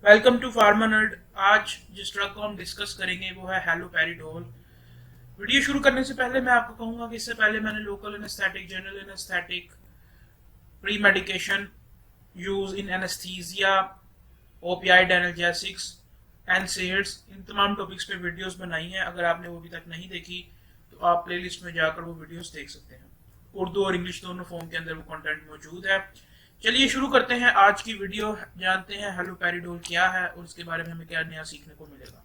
Welcome to pharma nerd. आज जिस drug को हम डिस्कस करेंगे वो है हैलोपेरिडोल। वीडियो शुरू करने से पहले मैं आपको कहूंगा कि इससे पहले मैंने local anaesthetic, general anaesthetic, premedication use in anaesthesia, opioid analgesics NSAIDs, इन तमाम टॉपिक्स पे वीडियोस बनाई हैं। अगर आपने वो अभी तक नहीं देखी तो आप प्लेलिस्ट में जाकर वो वीडियोस देख सकते हैं। उर्दू और इंग्लिश दोनों फॉर्म के अंदर वो कंटेंट मौजूद है। चलिए शुरू करते हैं आज की वीडियो। जानते हैं हैलोपेरिडोल क्या है और इसके बारे में हमें क्या नया सीखने को मिलेगा।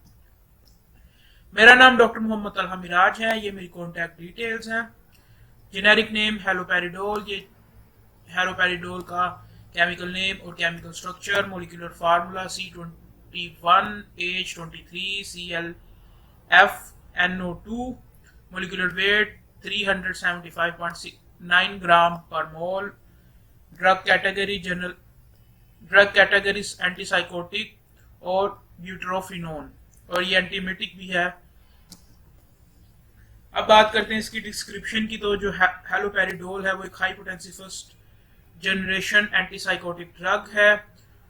मेरा नाम डॉक्टर मोहम्मद तलहा मिराज है। ये मेरी कॉन्टैक्ट डिटेल्स हैं। Generic name haloperidol. ये हैलोपेरिडोल का केमिकल नेम और chemical structure, molecular formula C21H23Cl(F)NO2, molecular weight 375.9 gram per mole. Drug category general, drug categories antipsychotic और ब्यूटरोफिनोन, और ये एंटीमेटिक भी है। अब बात करते हैं इसकी डिस्क्रिप्शन की। तो जो हैलोपेरिडोल है वो एक high potency first generation antipsychotic drug है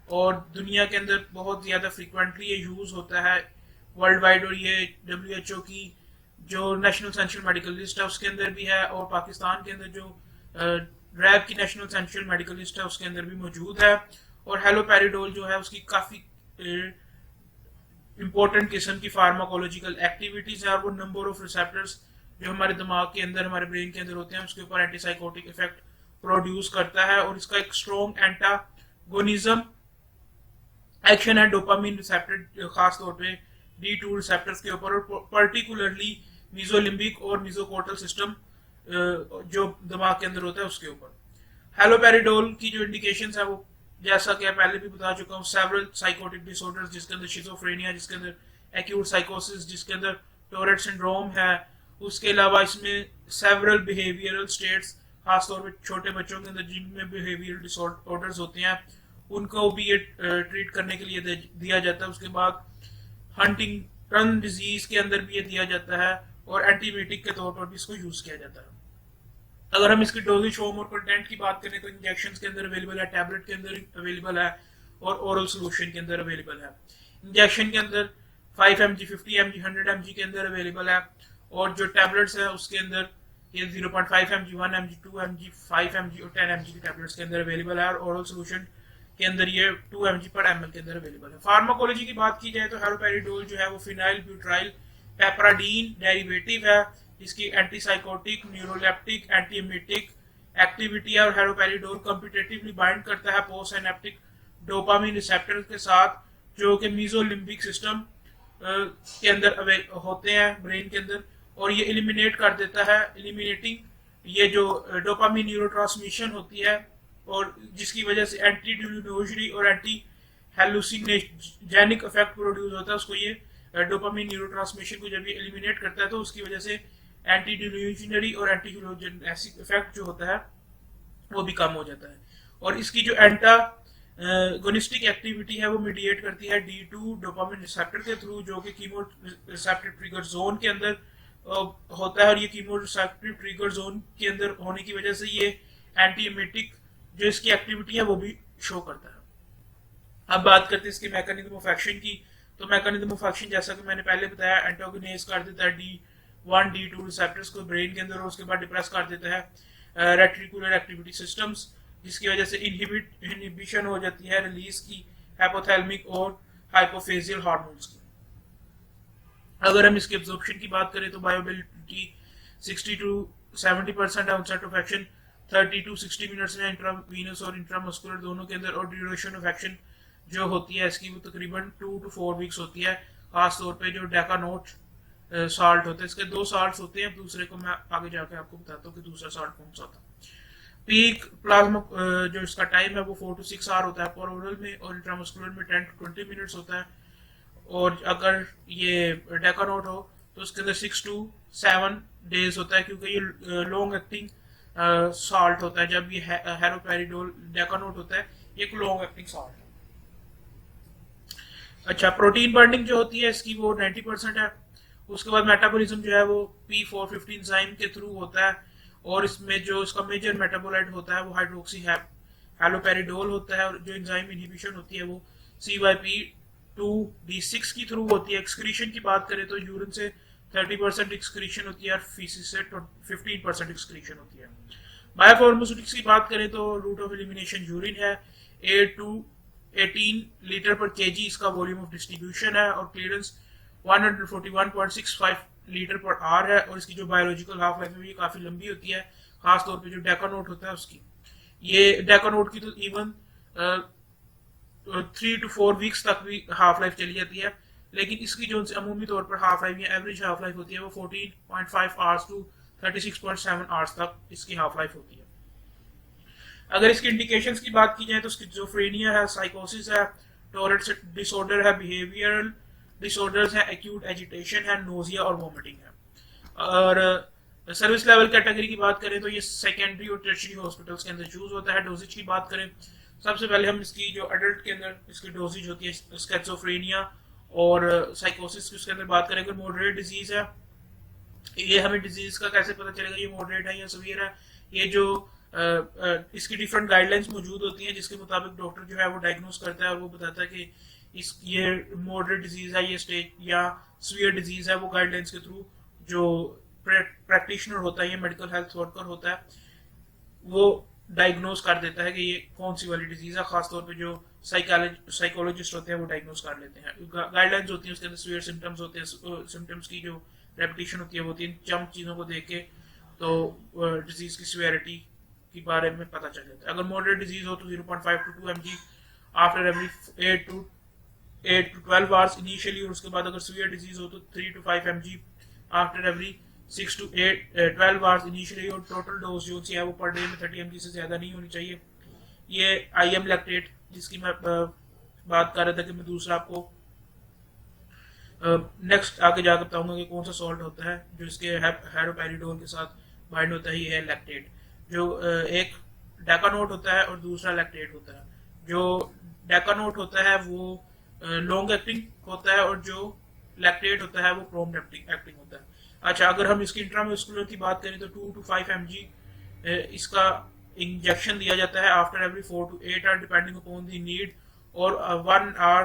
और दुनिया के अंदर बहुत ज़्यादा फ्रिक्वेंटली ये यूज़ होता है वर्ल्ड वाइड। और ये WHO की जो नेशनल एसेंशियल मेडिकल लिस्ट है उसके अंदर भी है, और पाकिस्तान के अंदर जो रैब की नेशनल एसेंशियल मेडिकल लिस्ट है उसके अंदर भी मौजूद है। और हैलोपेरिडोल जो है उसकी काफ़ी इंपॉर्टेंट किस्म की फार्माकोलॉजिकल एक्टिविटीज है, और वो नंबर ऑफ रिसेप्टर्स जो हमारे दिमाग के अंदर, हमारे ब्रेन के अंदर होते हैं उसके ऊपर एंटीसाइकोटिक इफेक्ट प्रोड्यूस करता है। और इसका एक स्ट्रॉन्ग एंटागोनिज्म एक्शन है डोपामिन रिसेप्टर, खास तौर पे D2 रिसेप्टर्स के ऊपर, और पर्टिकुलरली मीजोलिम्बिक और मीजोकोर्टल सिस्टम जो दिमाग के अंदर होता है उसके ऊपर। हैलोपेरिडोल की जो इंडिकेशन है वो जैसा कि पहले भी बता चुका हूँ, सेवरल साइकोटिक डिसऑर्डर्स जिसके अंदर शिजोफ्रेनिया, जिसके अंदर एक्यूट साइकोसिस, जिसके अंदर टोरेट सिंड्रोम है। उसके अलावा इसमें सेवरल बिहेवियरल स्टेट्स, खासतौर पर छोटे बच्चों के अंदर जिनमें बिहेवियरल डिसऑर्डर्स होते हैं उनको भी ये ट्रीट करने के लिए दिया जाता है। उसके बाद हंटिंगटन डिजीज के अंदर भी ये दिया जाता है और एंटीबायोटिक के तौर पर भी इसको यूज किया जाता है। अगर हम इसकी डोजेज फॉर्म और कंटेंट की बात करें तो इंजेक्शन के अंदर अवेलेबल है, टैबलेट के अंदर अवेलेबल है और ओरल सोल्यूशन के अंदर अवेलेबल है। इंजेक्शन के अंदर 5 mg, 50 mg, 100 mg के अंदर अवेलेबल है, और जो टैबलेट्स है उसके अंदर ये 0.5 mg, 1 mg, 2 mg, 5 mg और 10 mg की टैबलेट्स के अंदर अवेलेबल है, और ओरल सोल्यूशन के अंदर ये 2 mg पर ml के अंदर अवेलेबल है। फार्माकोलॉजी की बात की जाए तो हैलोपेरिडोल जो है वो फिनाइल ब्यूटाइल पेपराडीन डेरिवेटिव है, जिसकी एंटीसाइकोटिक, न्यूरोलेप्टिक, एंटीएमेटिक एक्टिविटी है। और हैलोपेरिडोल कम्पिटेटिवली बाइंड करता है पोस्ट सिनेप्टिक डोपामिन रिसेप्टर के साथ, जो कि मीजोलिम्बिक सिस्टम के अंदर होते हैं ब्रेन के अंदर, और ये एलिमिनेट कर देता है, एलिमिनेटिंग ये जो डोपामिन न्यूरोट्रांसमिशन होती है, और जिसकी वजह से एंटी डिल्यूजनरी और एंटी हेलुसिनेजेनिक इफेक्ट प्रोड्यूस होता है। उसको ये डोपामिन न्यूरोट्रांसमिशन को जब ये एलिमिनेट करता है तो उसकी वजह से एंटी डिल्यूजनरी और एंटी हेलुसिनेजेनिक इफेक्ट जो होता है वो भी कम हो जाता है। और इसकी जो एंटागोनिस्टिक एक्टिविटी है वो मीडिएट करती है D2 डोपामिन रिसेप्टर के थ्रू, जो कि कीमो रिसेप्टर ट्रिगर जोन के अंदर होता है। और ये कीमो रिसेप्टर ट्रिगर जोन के अंदर होने की वजह से ये एंटीएमेटिक जो इसकी एक्टिविटी है वो भी शो करता है। अब बात करते हैं इसके मैकेनिज्म ऑफ एक्शन की। तो मैकेनिज्म ऑफ एक्शन जैसा कि मैंने पहले बताया, एंटागोनाइज कर देता है D1 D2 रिसेप्टर्स को ब्रेन के अंदर, और उसके बाद डिप्रेस कर देता है रेटिकुलर एक्टिविटी सिस्टम्स, जिसकी वजह से इनहिबिशन हो जाती है रिलीज की हाइपोथैलेमिक और हाइपोफेजियल हार्मोन्स की। अगर हम इसके एब्जॉर्प्शन की बात करें तो बायोअवेलेबिलिटी 60 to 70% है, onset of action 30 to 60 minutes में इंट्रावीनस और इंट्रामस्कुलर दोनों के अंदर, और ड्यूरेशन ऑफ एक्शन जो होती है इसकी वो तकरीबन 2 to 4 वीक्स होती है। खास तौर पे जो डेकानोट साल्ट होता है, इसके 2 साल्ट होते हैं, दूसरे को मैं आगे जाके आपको बताता हूँ कि दूसरा साल्ट कौन सा होता है। पीक प्लाज्मा जो इसका टाइम है वो 4 to 6 आवर होता है पर ओरल में, और इंट्रामस्कुलर में 10 to 20 मिनट्स होता है। और अगर ये डेकानोट हो तो उसके अंदर 6 to 7 डेज होता है, क्योंकि ये लॉन्ग एक्टिंग सॉल्ट होता है। जब ये हैलोपेरिडोल डेकानोट होता है ये एक लॉन्ग एक्टिंग सॉल्ट है। अच्छा, प्रोटीन बर्निंग जो होती है इसकी वो 90% है। उसके बाद मेटाबॉलिज्म जो है वो P450 एंजाइम के थ्रू होता है, और इसमें जो इसका मेजर मेटाबोलाइट होता है वो हाइड्रोक्सी हैलोपेरिडोल होता है, और जो एंजाइम इनहिबिशन होती है वो CYP 2D6 की थ्रू होती है। एक्सक्रीशन की बात करें तो यूरिन से 30% एक्सक्रीशन होती है और फीसिस से 15% एक्सक्रीशन होती है। बायोफार्मास्यूटिक्स की बात करें तो रूट ऑफ एलिमिनेशन यूरिन है, 8 to 18 लीटर पर केजी इसका वॉल्यूम ऑफ डिस्ट्रीब्यूशन है और क्लियरेंस 141.65 लीटर पर आर है और इसकी जो बायोलॉजिकल हाफ लाइफ है ये काफी लंबी होती है, खासतौर पे जो डेकानोट होता है उसकी। ये डेकानोट की तो इवन 3 to 4 वीक्स तक भी हाफ लाइफ चली जाती है, लेकिन इसकी जो अमूमी तौर पर हाफ लाइफ या एवरेज हाफ लाइफ होती है वो 14.5 आवर्स टू 36.7 आवर्स तक इसकी हाफ लाइफ होती है। अगर इसकी इंडिकेशंस की बात की जाए तो स्किज़ोफ्रेनिया है, साइकोसिस है, टॉरेट डिसऑर्डर है, बिहेवियरल डिसऑर्डर्स है, एक्यूट एजिटेशन है, नोजिया और वोमिटिंग है। और सर्विस लेवल कैटेगरी की बात करें तो ये सेकेंडरी और टर्शियरी हॉस्पिटल्स के अंदर यूज होता है। डोजेज की बात करें, सबसे पहले हम इसकी जो अडल्ट के अंदर इसकी डोजेज होती है स्किज़ोफ्रेनिया और साइकोसिस की, उसके अंदर बात करें अगर मॉडरेट डिजीज है, ये हमें डिजीज का कैसे पता चलेगा ये मॉडरेट है या सीवियर है, ये जो इसकी डिफरेंट गाइडलाइंस मौजूद होती हैं जिसके मुताबिक डॉक्टर जो है वो डायग्नोस करता है और वो बताता है कि ये मॉडरेट डिजीज है, ये स्टेज या सीवियर डिजीज है। वो गाइडलाइंस के थ्रू जो प्रैक्टिशनर होता है, ये मेडिकल हेल्थ वर्कर होता है, वो डायग्नोस कर देता है कि ये कौन सी वाली डिजीज है। खासतौर पे जो साइकोलॉजिस्ट होते हैं वो डायग्नोस कर लेते हैं। गाइडलाइंस होती है उसके अंदर सीवियर सिम्टम्स होते हैं, सिम्टम्स की जो रेपिटेशन होती है वो 3 चीजों को देख के तो डिजीज की सीवियरिटी के बारे में पता चल जाता है। अगर मॉडरेट डिजीज हो तो 0.5 to 2 mg after every 8 to 12 hours initially, और उसके बाद अगर सीवियर डिजीज हो तो 3 to 5 mg after every 6 to 12 hours initially, और टोटल डोज जो है वो पर डे में 30 mg से ज्यादा नहीं होनी चाहिए। ये IM लैक्टेट जिसकी मैं बात कर रहा था कि मैं दूसरा आपको नेक्स्ट आगे जाकर बताऊंगा कि कौन सा सॉल्ट होता है जो इसके हैलोपेरिडोल के साथ बाइंड होता है, ये है लैक्टेट। जो एक डेकानोट होता है और दूसरा लैक्टेट होता है। जो डेकानोट होता है वो लॉन्ग एक्टिंग होता है और जो लैक्टेट होता है वो प्रॉम्प्ट एक्टिंग होता है। अच्छा, अगर हम इसकी इंट्रामस्कुलर की बात करें तो 2 to 5 mg इसका इंजेक्शन दिया जाता है after every 4 to 8 hour depending upon the need, और 1 आवर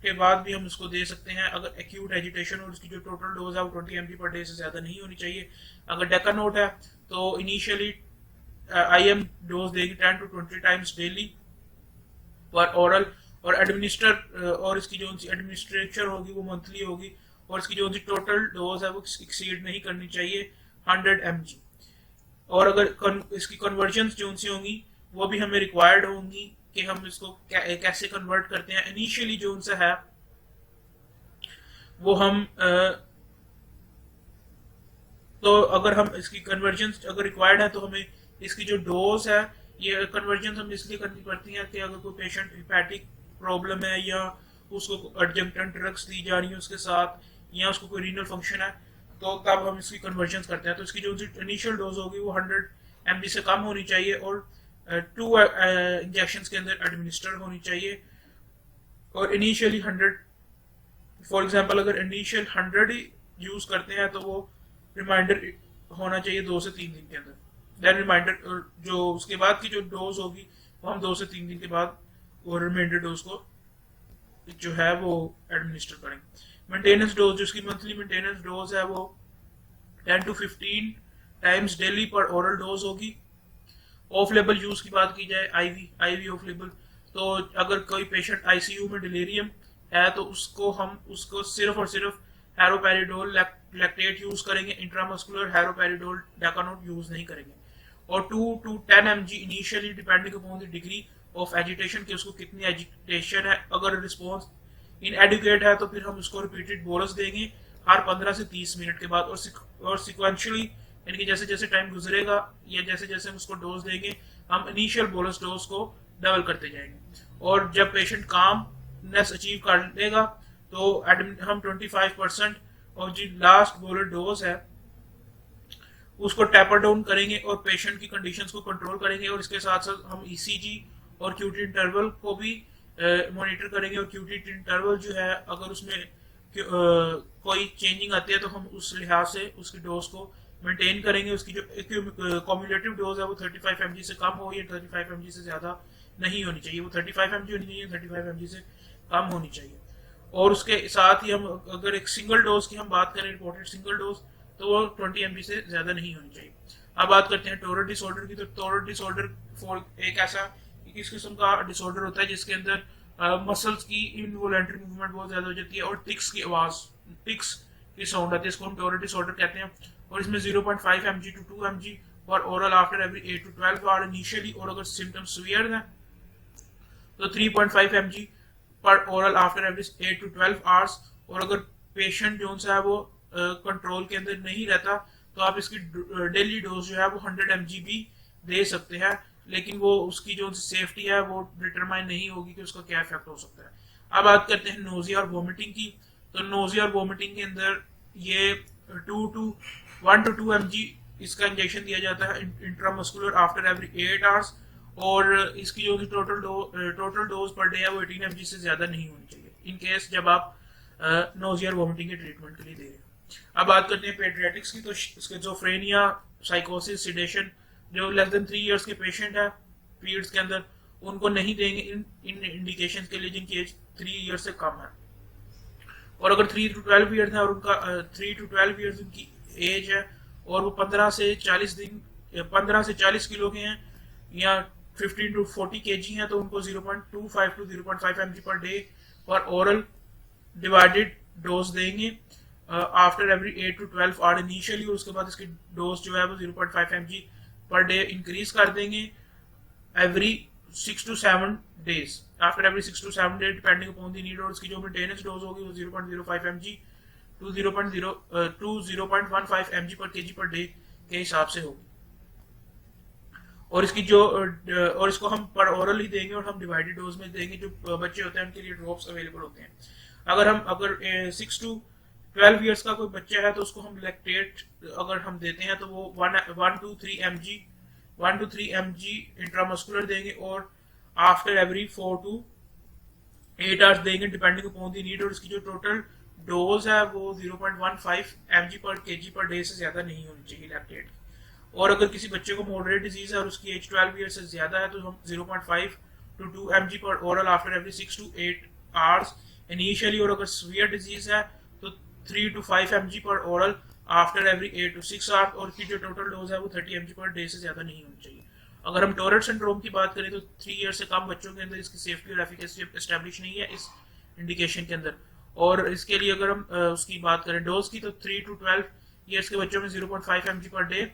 के बाद भी हम उसको दे सकते हैं अगर एक्यूट एजिटेशन और उसकी जो टोटल डोज है वो 20 mg पर डे से ज्यादा नहीं होनी चाहिए। अगर डेकानोट है तो इनिशियली IM डोज देगी 10 to 20 टाइम्स डेली पर ओरल, और एडमिनिस्टर और इसकी जो एडमिनिस्ट्रेशन होगी वो मंथली होगी, और इसकी जो टोटल डोज है वो एक्सीड नहीं करनी चाहिए 100 mg। और अगर इसकी कन्वर्जन जो सी होंगी वो भी हमें रिक्वायर्ड होंगी कि हम इसको कैसे कन्वर्ट करते हैं। इनिशियली जो उनसे है वो हम तो अगर हम इसकी कन्वर्जन अगर रिक्वायर्ड है तो हमें इसकी जो डोज है ये कन्वर्जन हम इसलिए करनी पड़ती है कि अगर कोई पेशेंट हिपैटिक प्रॉब्लम है या उसको एडजंक्टेंट ड्रग्स दी जा रही है उसके साथ, या उसको कोई रीनल फंक्शन है, तो तब हम इसकी कन्वर्जन करते हैं। तो इसकी जो इनिशियल डोज होगी वो 100 mg से कम होनी चाहिए और 2 इंजेक्शन के अंदर एडमिनिस्टर होनी चाहिए। और इनिशियली 100, फॉर एग्जांपल अगर इनिशियल 100 ही यूज करते हैं तो वो रिमाइंडर होना चाहिए 2 से 3 दिन के अंदर। देन रिमाइंडर जो उसके बाद की जो डोज होगी वो हम 2 से 3 दिन के बाद वो रिमाइंडर डोज को जो है वो एडमिनिस्टर करेंगे। मेंटेनेंस डोज जो इसकी मंथली मेंटेनेंस डोज है वो 10 to 15 टाइम्स डेली पर ओरल डोज होगी। ऑफ लेबल यूज की बात की जाए, आईवी ऑफ लेबल, तो अगर कोई पेशेंट ICU में डिलीरियम है तो उसको सिर्फ और सिर्फ हैलोपेरिडोल लैक्टेट यूज करेंगे, इंट्रामस्कुलर हैलोपेरिडोल डेकानोट यूज नहीं करेंगे। और 2 to 10 mg initially depending upon the degree of agitation कि उसको कितनी एजिटेशन है। अगर रिस्पॉन्स इनएडुकेट है तो फिर हम उसको रिपीटेड बोलस देंगे हर 15 से 30 मिनट के बाद, और सिक्वेंशली यानी कि जैसे जैसे टाइम गुजरेगा या जैसे जैसे हम उसको डोज देंगे हम इनिशियल बोलस डोज को डबल करते जाएंगे। और जब पेशेंट कामनेस अचीव कर लेगा तो हम 25% और जो लास्ट बोलर डोज है उसको टैपर डाउन करेंगे और पेशेंट की कंडीशंस को कंट्रोल करेंगे। और इसके साथ साथ हम ECG और QT इंटरवल को भी मॉनिटर करेंगे। और QT इंटरवल जो है अगर उसमें कोई चेंजिंग आती है तो हम उस लिहाज से उसकी डोज को मेंटेन करेंगे। उसकी जो कम्युलेटिव डोज है वो 35 mg से कम हो या 35 mg से ज्यादा नहीं होनी चाहिए, वो 35 mg होनी चाहिए, 35 mg से कम होनी चाहिए। और उसके साथ ही हम अगर एक सिंगल डोज की हम बात करें, रिपोर्टेड सिंगल डोज, तो वो 20 mg से ज्यादा नहीं होनी चाहिए। अब बात करते हैं टोरट डिसऑर्डर की। तो टोरट डिसऑर्डर एक ऐसा इस किस्म का डिसऑर्डर होता है जिसके अंदर मसल्स की इनवॉलेंटरी मूवमेंट बहुत ज्यादा हो जाती है और टिक्स की आवाज, टिक्स की साउंड आती है, इसको हम टोरट डिसऑर्डर कहते हैं। और इसमें 0.5 mg to 2 mg for oral after every 8 to 12 hour initially, और अगर सिम्टम्स सीवियर है तो 3.5 mg पर oral after every 8 to 12 hours. और अगर पेशेंट जो है वो कंट्रोल के अंदर नहीं रहता तो आप इसकी डेली डोज जो है वो 100 mg भी दे सकते हैं, लेकिन वो उसकी जो सेफ्टी है वो डिटरमाइन नहीं होगी कि उसका क्या इफेक्ट हो सकता है। अब बात करते हैं नोजिया और वोमिटिंग की। तो नोजिया और वोमिटिंग के अंदर ये 1 to 2 mg इसका इंजेक्शन दिया जाता है इंट्रामस्कुलर आफ्टर एवरी 8 आवर्स। और इसकी जो टोटल डोज पर डे है वो 18 mg से ज्यादा नहीं होनी चाहिए इन केस जब आप नोजिया और वोमिटिंग के ट्रीटमेंट के लिए दे रहे हैं। अब बात करते हैं पेडियाट्रिक्स की। तो स्किज़ोफ्रेनिया, साइकोसिस, सिडेशन, जो लेस देन 3 इयर्स के पेशेंट है पीरियड्स के अंदर, उनको नहीं देंगे इन इंडिकेशन के लिए जिनकी एज 3 ईयर से कम है। और अगर 3 to 12 ईयर्स है और उनका 3 to 12 ईयर्स उनकी एज है और वो 15 से 40 किलो के हैं या 15 to 40 kg हैं, तो उनको 0.25 to 0.5 mg पर डे और ओरल डिवाइडेड डोज देंगे after every 8 to 12 hour initially. और उसके बाद इसकी डोज जो है वो 0.5 mg पर डे इंक्रीज कर देंगे every 6 to 7 days, after every 6 to 7 days depending upon the need. और उसकी जो मेंटेनेंस डोज होगी वो 0.05 mg to 0.15 mg पर kg पर डे के हिसाब से होगी। और इसकी जो और इसको हम पर ओरल ही देंगे और हम डिवाइडेड डोज में देंगे। जो बच्चे होते हैं उनके लिए ड्रॉप्स अवेलेबल होते हैं। अगर 6 to 12 ईयर्स का कोई बच्चा है तो उसको हम लैक्टेट अगर हम देते हैं तो वो 1 to 3 mg इंट्रामस्कुलर देंगे और आफ्टर एवरी 4 to 8 आवर्स देंगे डिपेंडिंग अपॉन द नीड। और इसकी जो टोटल डोज है वो 0.15 mg पर kg पर डे से ज्यादा नहीं होनी चाहिए लैक्टेट। और अगर किसी बच्चे को मॉडरेट डिजीज है और उसकी एज 12 ईयर से ज्यादा है तो हम 0.5 to 2 mg पर oral after every 6 to 8 hours initially. और अगर सीवियर डिजीज है तो 3 to 5 mg पर oral after every 8 to 6 hours. और इसकी जो टोटल डोज है वो 30 mg पर डे से ज्यादा नहीं होनी चाहिए। अगर हम टोरेट सिंड्रोम की बात करें तो 3 ईयर से कम बच्चों के अंदर इसकी सेफ्टी और एफिकेसी एस्टेब्लिश नहीं है इस इंडिकेशन के अंदर। और इसके लिए अगर हम उसकी बात करें डोज की तो 3 to 12 ईयर्स के बच्चों में 0.5 mg पर डे।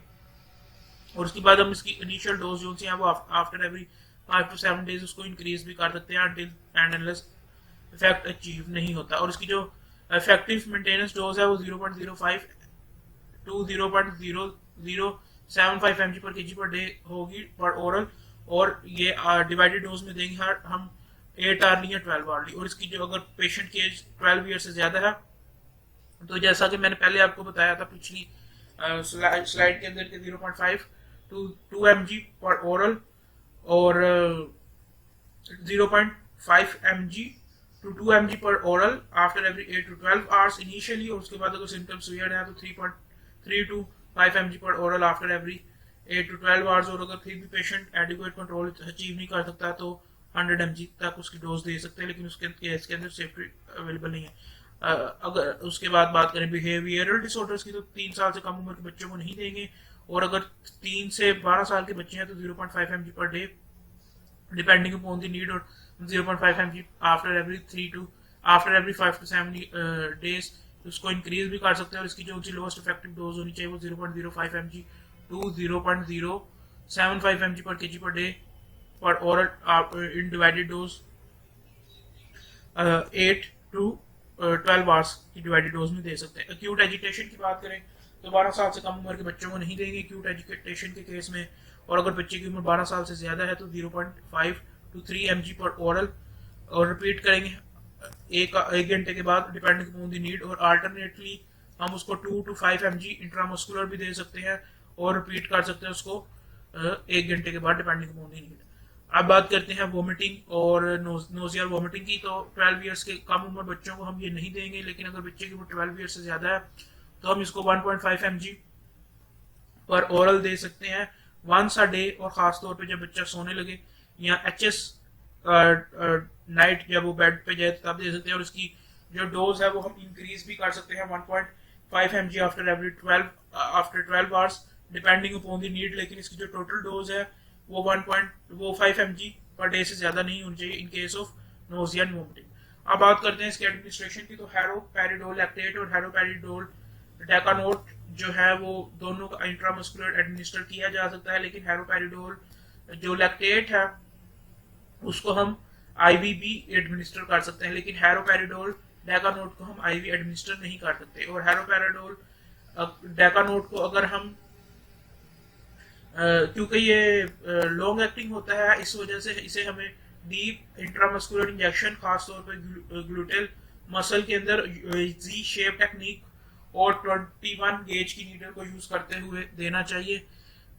और उसके बाद हम इसकी इनिशियल डोज जो है वो आफ्टर एवरी 5 to 7 डेज उसको इंक्रीज भी कर सकते हैं until and unless effect achieve नहीं होता। और इसकी जो इफेक्टिव मेंटेनेंस डोज है वो 0.05 to 0.0075 mg पर kg पर डे होगी पर ओरल। और ये डिवाइडेड डोज में देंगे हम 8 आवर्ली या 12 आवर्ली। और इसकी जो अगर पेशेंट की एज 12 ईयर से ज्यादा है तो जैसा कि मैंने पहले आपको बताया था पिछली स्लाइड के अंदर के 0.5 to 2 mg पर ओरल और 0.5 mg to 2 mg पर oral after every 8 to 12 hours initially. और उसके बाद अगर सिम्टम्स सीवियर है तो 3 to 5 mg पर oral after every 8 to 12 hours. और अगर फिर भी पेशेंट एडिक्वेट कंट्रोल अचीव नहीं कर सकता तो 100 mg तक उसकी डोज दे सकते हैं, लेकिन इसके अंदर सेफ्टी अवेलेबल नहीं है। अगर उसके बाद बात करें बिहेवियरल डिसऑर्डर्स की तो 3 साल से कम उम्र के बच्चों को नहीं देंगे। और अगर 3 से 12 साल के बच्चे हैं तो 0.5 mg per day depending upon the need. और 0.5 mg after every 5 to 7 days उसको इंक्रीज भी कर सकते हैं। और इसकी जो लोएस्ट इफेक्टिव डोज होनी चाहिए वो 0.05 mg to 0.075 mg पर kg पर डे पर oral in divided dose 8 to 12 hours की डिवाइडेड डोज में दे सकते हैं। एक्यूट एजिटेशन की बात करें तो 12 साल से कम उम्र के बच्चों को नहीं देंगे एक्यूट एजिटेशन के केस में। और अगर बच्चे की उम्र 12 साल से ज्यादा है तो 0.5 to 3 mg पर ओरल और रिपीट करेंगे एक घंटे के बाद डिपेंडिंग अपॉन द नीड। और अल्टरनेटली हम उसको 2 to 5 mg इंट्रामस्कुलर भी दे सकते हैं और रिपीट कर सकते हैं उसको 1 घंटे के बाद डिपेंडिंग अपॉन द नीड। अब बात करते हैं वोमिटिंग और नोजिया वोमिटिंग की। तो 12 ईयर्स के कम उम्र बच्चों को हम ये नहीं देंगे, लेकिन अगर बच्चे की उम्र 12 ईयर से ज्यादा है तो हम इसको 1.5 mg पर ओरल दे सकते हैं वंस अ डे। और खास तौर पे जब बच्चा सोने लगे या एचएस नाइट जब वो बेड पे जाए तब दे सकते हैं। और इसकी जो डोज है वो हम इंक्रीज भी कर सकते हैं 1.5 mg after 12 hours depending upon the need, लेकिन इसकी जो टोटल डोज है वो 5 mg पर डे से ज्यादा नहीं होनी चाहिए in case of nausea and vomiting. अब बात करते हैं इसके एडमिनिस्ट्रेशन की, तो हैरोपेरिडोल लैक्टेट और हैरोपेरिडोल डेकानोट जो है वो दोनों का इंट्रामस्कुलर एडमिनिस्टर किया जा सकता है, लेकिन हैरोपेरिडोल जो लैक्टेट है उसको हम आईवी भी एडमिनिस्टर कर सकते हैं, लेकिन हैरोपेरिडोल डेकानोट को हम आईवी एडमिनिस्टर नहीं कर सकते। और हैरोपेरिडोल डेकानोट को अगर हम क्योंकि ये लॉन्ग एक्टिंग होता है, इस वजह से इसे हमें डीप इंट्रामस्कुलर इंजेक्शन खासतौर पर ग्लूटेल मसल के अंदर जी शेप टेक्निक और 21 गेज की नीडल को यूज करते हुए देना चाहिए,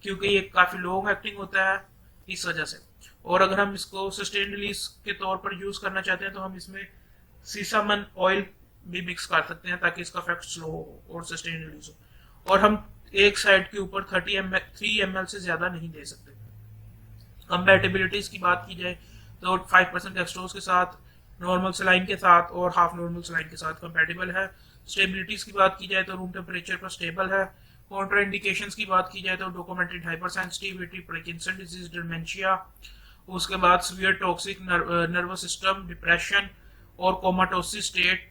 क्योंकि ये काफी लॉन्ग एक्टिंग होता है इस वजह से। और अगर हम इसको सस्टेन रिलीज के तौर पर यूज करना चाहते हैं तो हम इसमें सीसामन ऑयल भी मिक्स कर सकते हैं ताकि इसका इफेक्ट स्लो हो और सस्टेन रिलीज हो। और हम एक साइड के ऊपर 3 ml से ज्यादा नहीं दे सकते। कंपैटिबिलिटीज की बात की जाए तो 5% डेक्सट्रोज के साथ, नॉर्मल सलाइन के साथ और हाफ नॉर्मल सलाइन के साथ कंपैटिबल है। स्टेबिलिटीज की बात की जाए तो रूम टेम्परेचर पर स्टेबल है। कॉन्ट्रा इंडिकेशंस की बात की जाए तो documented hypersensitivity, Parkinson disease, dementia, उसके बाद severe toxic nervous system, depression और comatose state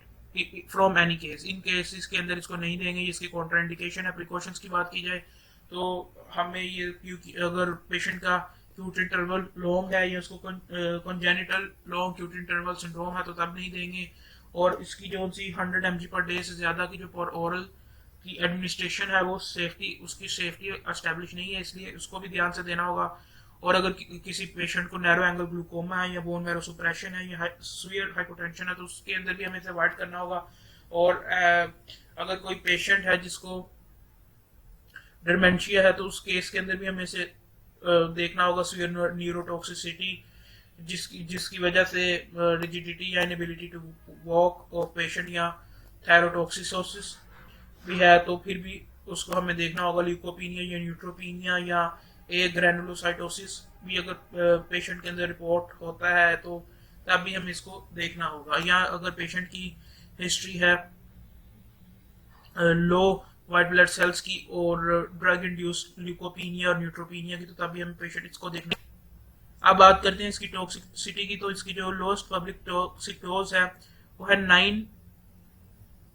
from any case. इन केसेस के अंदर इसको नहीं देंगे, इसकी कॉन्ट्रा इंडिकेशन है। प्रिकॉशंस की बात की जाए तो हमें ये, क्योंकि अगर पेशेंट का क्यूट इंटरवल लॉन्ग है या उसको congenital long cute interval syndrome है तो तब नहीं देंगे। और इसकी जो 100 mg पर डे से ज्यादा की जो ओरल की एडमिनिस्ट्रेशन है वो उसकी सेफ्टी एस्टेब्लिश नहीं है, इसलिए उसको भी ध्यान से देना होगा। और अगर किसी पेशेंट को नैरो एंगल ग्लूकोमा है या बोन मैरो सुप्रेशन है या सीवियर हाइपोटेंशन है तो उसके अंदर भी हमें इसे अवॉइड करना होगा। और अगर कोई पेशेंट है जिसको डिमेंशिया है तो उस केस के अंदर भी हमें इसे देखना होगा, सीवियर न्यूरोटॉक्सिसिटी जिसकी वजह से रिजिडिटी या इनएबिलिटी टू वॉक और पेशेंट या थायरोटॉक्सिसोसिस भी है तो फिर भी उसको हमें देखना होगा। ल्यूकोपीनिया या न्यूट्रोपीनिया या ग्रैनुलोसाइटोसिस भी अगर पेशेंट के अंदर रिपोर्ट होता है तो तब भी हमें इसको देखना होगा। या अगर पेशेंट की हिस्ट्री है लो व्हाइट ब्लड सेल्स की और ड्रग इंड्यूस्ड ल्यूकोपीनिया और न्यूट्रोपीनिया की तो तब भी हमें पेशेंट इसको देखना। अब बात करते हैं इसकी टॉक्सिसिटी की, तो इसकी जो लोएस्ट पब्लिक टॉक्सिक डोज है वो है 9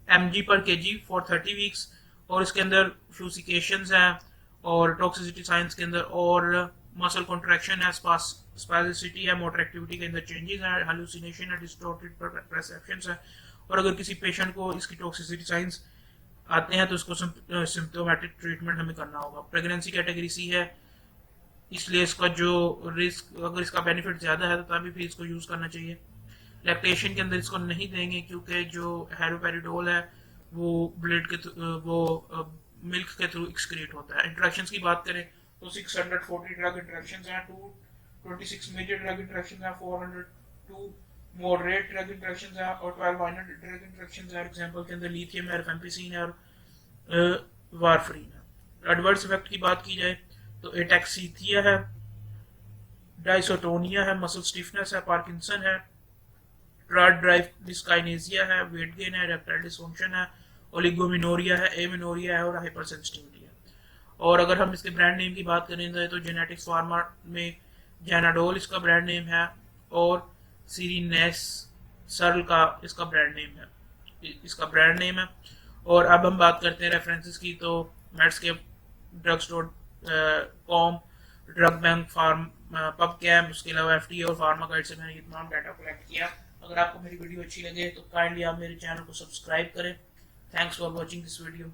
mg पर kg फॉर 30 वीक्स। और इसके अंदर फ्यूसिकेशंस हैं और टॉक्सिसिटी साइंस के अंदर और मसल कॉन्ट्रैक्शन है, स्पास्टिसिटी है, मोटर एक्टिविटी के अंदर चेंजेस है, हालुसिनेशन है, डिस्टॉर्टेड परसेप्शंस है। और अगर किसी पेशेंट को इसकी टॉक्सिसिटी साइंस आते हैं तो इसको सिम्प्टोमेटिक ट्रीटमेंट हमें करना होगा। प्रेगनेंसी कैटेगरी सी है, इसलिए इसका जो रिस्क, अगर इसका बेनिफिट ज्यादा है तो तभी फिर इसको यूज करना चाहिए। लैक्टेशन के अंदर इसको नहीं देंगे क्योंकि जो हैरोपेरिडोल है वो ब्लड के वो मिल्क के थ्रू एक्सक्रीट होता है। इंटरेक्शंस की बात करें तो 640 ड्रग इंटरेक्शंस हैं, 226 मेजर ड्रग इंटरेक्शंस हैं, 402 मॉडरेट ड्रग इंटरेक्शंस हैं और 12 माइनर ड्रग इंटरेक्शंस हैं। एग्जांपल के अंदर लिथियम है, रिफेम्पिसिन है और वारफरीन है। एडवर्स इफेक्ट की बात की जाए तो एटैक्सीथिया है, डाइसोटोनिया है, मसल स्टिफनेस है, पार्किंसन है, ट्राड ड्राइव डिस्काइनेजिया है, वेट गेन है, इरेक्टाइल डिसफंक्शन है, ओलिगोमिनोरिया है, एमिनोरिया है और हाइपरसेंसिटिविटी है। और अगर हम इसके ब्रांड नेम की बात करें तो जेनेटिक्स फार्मा में जेनाडोल इसका ब्रांड नेम है और सीरीनेस सर्ल का इसका ब्रांड नेम है। और अब हम बात करते हैं रेफरेंसेस की, तो मेड्सकेप, ड्रग्स.com, ड्रग बैंक, पबकैम, उसके अलावा एफडीए और फार्मा गाइड से मैंने ये तमाम डाटा कलेक्ट किया। अगर आपको मेरी वीडियो अच्छी लगे तो काइंडली आप मेरे चैनल को सब्सक्राइब करें। Thanks for watching this video.